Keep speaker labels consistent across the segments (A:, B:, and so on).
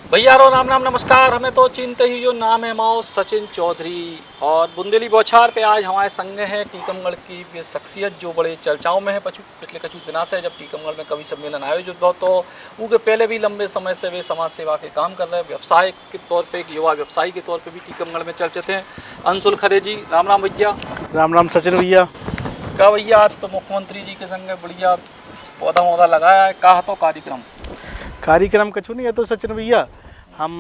A: भैया रो राम राम नमस्कार। हमें तो चिंते ही जो नाम है माओ सचिन चौधरी और बुंदेली बौछार पे आज हमारे संग हैं टीकमगढ़ की ये शख्सियत जो बड़े चर्चाओं में है पिछले कुछ दिनों से। जब टीकमगढ़ में कवि सम्मेलन आयोजित हो तो उनके पहले भी लंबे समय से वे समाज सेवा के काम कर रहे हैं। व्यवसाय के तौर पर एक युवा व्यवसायी के तौर पर भी टीकमगढ़ में चर्चित हैं। अंशुल खरे जी राम राम भैया।
B: राम राम सचिन भैया।
A: का भैया आज तो मुख्यमंत्री जी के संग बढ़िया पौधा वौधा लगाया है। कहा तो
B: कार्यक्रम कछु नहीं है तो सचिन भैया हम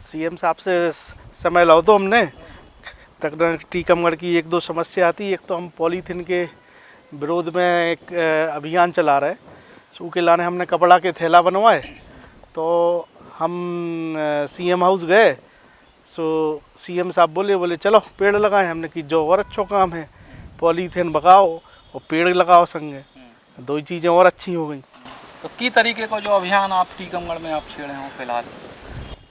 B: सीएम साहब से समय लो तो हमने तक टीकमगढ़ की एक दो समस्या आती। एक तो हम पॉलीथीन के विरोध में एक अभियान चला रहे, सो के लाने हमने कपड़ा के थैला बनवाए। तो हम सीएम हाउस गए, सो सीएम साहब बोले चलो पेड़ लगाएं। हमने कि जो और अच्छा काम है, पॉलीथीन भगाओ और पेड़ लगाओ संगे, दो ही चीज़ें और अच्छी हो गई।
A: तो की तरीके का जो अभियान आप टीकमगढ़ में आप छेड़े हो फिलहाल?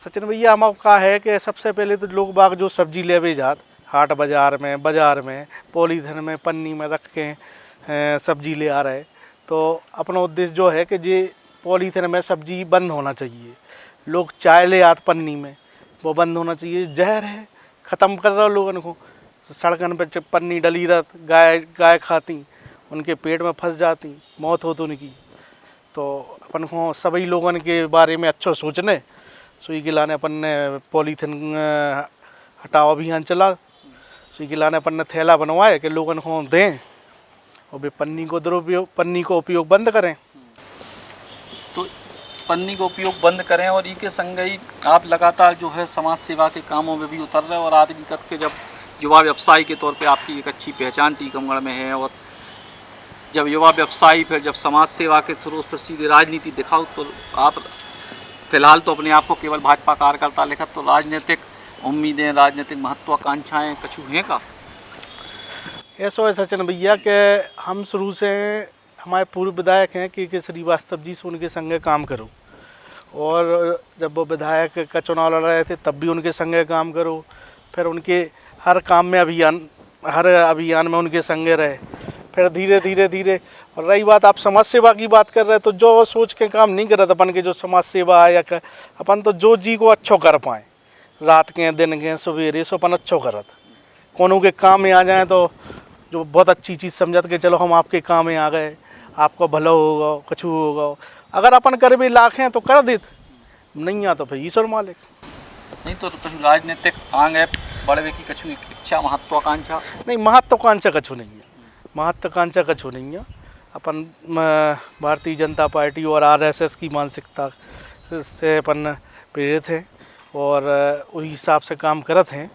B: सचिन भैया हम का है कि सबसे पहले तो लोग बाग जो सब्जी लेवे जात हाट बाज़ार में पॉलीथीन में पन्नी में रख के सब्जी ले आ रहे। तो अपना उद्देश्य जो है कि ये पॉलीथीन में सब्जी बंद होना चाहिए। लोग चाय ले आत पन्नी में, वो बंद होना चाहिए। जहर है, ख़त्म कर रहा लोगों को। सड़कन पर पन्नी डली रहत, गाय खाती, उनके पेट में फंस जाती, मौत होती उनकी। तो अपन को सभी लोगों के बारे में अच्छा सोचने, सुई के लाने अपन ने पॉलीथीन हटाओ अभियान चला। सुई के लाने अपन ने थैला बनवाए कि लोगों को दें और वे पन्नी को उपयोग बंद करें।
A: तो पन्नी का उपयोग बंद करें और इसके संग ही आप लगातार जो है समाज सेवा के कामों में भी उतर रहे हैं। और आदमी करके जब युवा व्यवसायी के तौर पे आपकी एक अच्छी पहचान टीकमगढ़ में है, और जब युवा व्यवसायी फिर जब समाज सेवा के थ्रू उस पर सीधे राजनीति दिखाओ, तो आप फिलहाल तो अपने आप को केवल भाजपा कार्यकर्ता लिखा, तो राजनीतिक उम्मीदें, राजनीतिक महत्वाकांक्षाएं कछु हैं का?
B: ऐसा है सचिन भैया कि हम शुरू से हमारे पूर्व विधायक हैं कि श्रीवास्तव जी से उनके संगे काम करो, और जब वो विधायक का चुनाव लड़ रहे थे तब भी उनके संगे काम करो। फिर उनके हर काम में हर अभियान में उनके संगे रहे। फिर धीरे धीरे और रही बात आप समाज सेवा की बात कर रहे, तो जो सोच के काम नहीं करत अपन के जो समाज सेवा है, या अपन तो जो जी को अच्छो कर पाएँ, रात के दिन के सवेरे सो अपन अच्छो करत, कोनो के काम में आ जाए तो जो बहुत अच्छी चीज़ समझत के चलो हम आपके काम में आ गए, आपको भला होगा, कछु होगा। अगर अपन कर भी लाखें तो कर देत, नहीं आ तो फिर ईश्वर मालिक।
A: नहीं तो कछु राजनीतिक आंग है बड़े की कछु इच्छा महत्वाकांक्षा? नहीं,
B: महत्वाकांक्षा कछु नहीं है, महत्वाकांक्षा कछु नहीं है। अपन भारतीय जनता पार्टी और आरएसएस की मानसिकता से अपन प्रेरित हैं और उस हिसाब से काम करत हैं।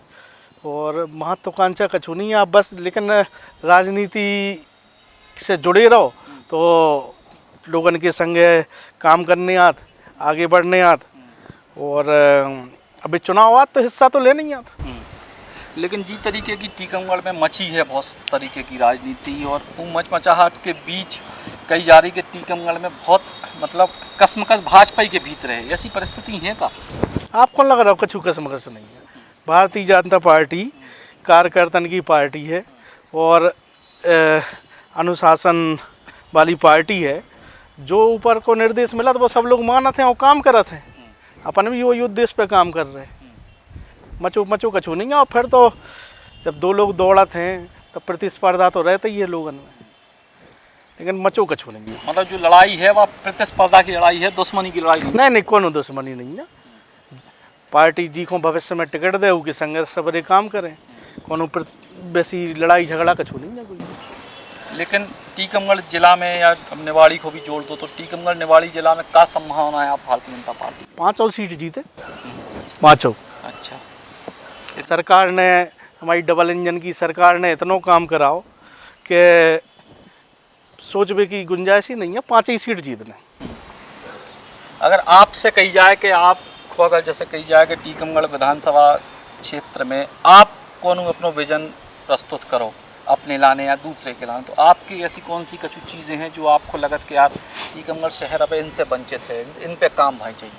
B: और महत्वाकांक्षा कछु नहीं है आप बस, लेकिन राजनीति से जुड़े रहो तो लोगन के संगे काम करने आत, आगे बढ़ने आत। और अभी चुनाव आत तो हिस्सा तो लेने ही आत।
A: लेकिन जी तरीके की टीकमगढ़ में मची है बहुत तरीके की राजनीति, और मचमचाहट के बीच कई जा रही कि टीकमगढ़ में बहुत मतलब कसमकस भाजपा के भीतर है, ऐसी परिस्थिति है का?
B: आपको लग रहा हो कछु कसमकस नहीं है। भारतीय जनता पार्टी कार्यकर्तन की पार्टी है और अनुशासन वाली पार्टी है। जो ऊपर को निर्देश मिला तो वो सब लोग मानते हैं और काम करते हैं। अपन भी वही उद्देश्य पे काम कर रहे हैं। मचो कछु नहीं है। और फिर तो जब दो लोग दौड़त हैं तो प्रतिस्पर्धा तो रहता ही है लोगों में, लेकिन मचो कछु नहीं है।
A: मतलब जो लड़ाई है वह प्रतिस्पर्धा की लड़ाई है, दुश्मनी की लड़ाई
B: नहीं, कोनो दुश्मनी नहीं है। पार्टी जी को भविष्य में टिकट दे उसके संग सबरे काम करें, कोनो वैसी लड़ाई झगड़ा कछु नहीं है कोई।
A: लेकिन टीकमगढ़ जिला में या निवाड़ी को भी जोड़ दो तो टीकमगढ़ निवाड़ी जिला में क्या संभावना है आप भारतीय जनता पार्टी?
B: 5 सीट जीते, 5।
A: अच्छा,
B: सरकार ने, हमारी डबल इंजन की सरकार ने इतना काम कराओ कि सोचने की गुंजाइश ही नहीं है 5 ही सीट जीतने।
A: अगर आपसे कही जाए कि आप अगर जैसे कही जाए कि टीकमगढ़ विधानसभा क्षेत्र में आप कौन अपना विजन प्रस्तुत करो अपने लाने या दूसरे के लाने, तो आपकी ऐसी कौन सी कुछ चीज़ें हैं जो आपको लगत कि यार टीकमगढ़ शहर अब इनसे वंचित है, इन पे काम भाई चाहिए?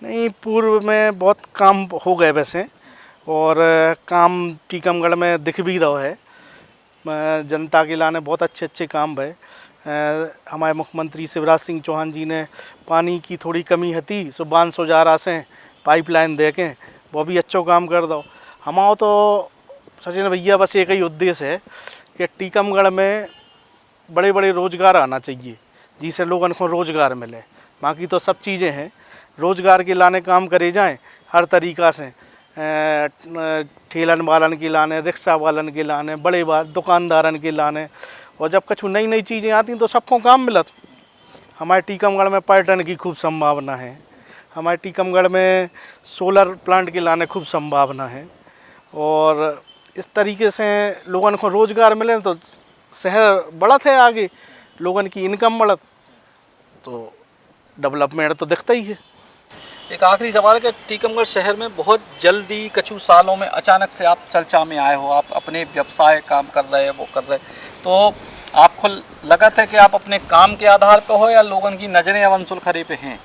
B: नहीं, पूर्व में बहुत काम हो गए वैसे, और काम टीकमगढ़ में दिख भी रहा है। जनता के लाने बहुत अच्छे काम भय। हमारे मुख्यमंत्री शिवराज सिंह चौहान जी ने पानी की थोड़ी कमी हती सो 511 से पाइपलाइन दे के वो भी अच्छो काम कर दो। हमारा तो सचिन भैया बस एक ही उद्देश्य है कि टीकमगढ़ में बड़े बड़े रोज़गार आना चाहिए जिससे लोगों को रोज़गार मिले। बाकी तो सब चीज़ें हैं, रोज़गार के लाने काम करे जाएं हर तरीक़ा से, ठेलन वालन के लाने, रिक्शा वालन के लाने, बड़े दुकानदारन के लाने। और जब कुछ नई नई चीज़ें आती तो सबको काम मिलत। हमारे टीकमगढ़ में पर्यटन की खूब संभावना है, हमारे टीकमगढ़ में सोलर प्लांट के लाने खूब संभावना है। और इस तरीके से लोगों को रोज़गार मिले तो शहर बढ़त है, आगे लोगों की इनकम बढ़त तो डेवलपमेंट तो दिखता ही है।
A: एक आखिरी सवाल है कि टीकमगढ़ शहर में बहुत जल्दी कछु सालों में अचानक से आप चर्चा में आए हो, आप अपने व्यवसाय काम कर रहे हैं, वो कर रहे, तो आपको लगा था कि आप अपने काम के आधार पर हो या लोगों की नज़रें अब अंशुल खरे पे हैं?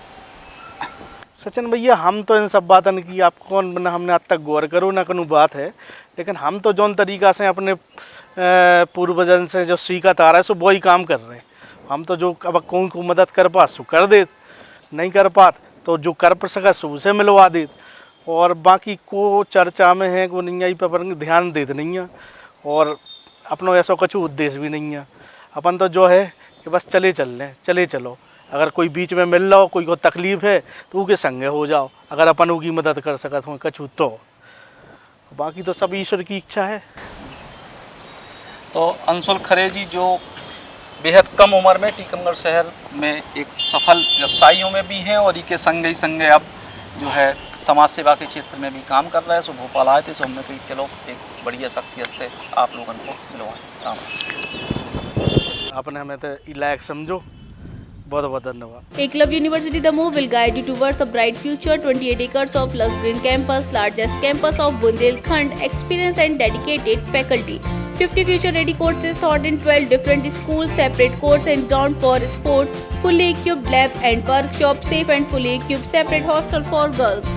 B: सचिन भैया हम तो इन सब बातन की आप कौन बना, हमने आज तक गौर करो ना कनु बात है, लेकिन हम तो जौन तरीक़ा से अपने पूर्वजन से जो सीखत आ रहा है सो वही काम कर रहे हैं। हम तो जो अब कौन को मदद कर पा सो कर दे, नहीं कर पात तो जो कर पर सका सो उसे मिलवा दे। और बाकी को चर्चा में है को नहीं आई पर ध्यान देते नहीं है और अपनों ऐसा कुछ उद्देश्य भी नहीं है। अपन तो जो है कि बस चले चलो, अगर कोई बीच में मिल रहा हो, कोई को तकलीफ़ है तो उसके संगे हो जाओ, अगर अपन उसकी मदद कर सकत हो कछु तो। बाकी तो सब ईश्वर की इच्छा है।
A: तो अंशुल खरे जी जो बेहद कम उम्र में टीकमगढ़ शहर में एक सफल व्यवसायियों में भी हैं और इनके संगे ही संगे अब जो है समाज सेवा के क्षेत्र में भी काम कर रहे हैं। सो भोपाल आए थे, सो हमने कही चलो एक बढ़िया शख्सियत से आप लोगों को मिलवाएं।
B: आपने हमें तो लायक समझो, बहुत बहुत धन्यवाद।
C: Eklavya University Damoh will guide you towards a bright future. 28 acres of lush green campus, largest campus of Bundelkhand, experienced and dedicated faculty. 50 future-ready courses taught in 12 different schools, separate courts and ground for sport, fully equipped lab and workshop, safe and fully equipped separate hostel for girls.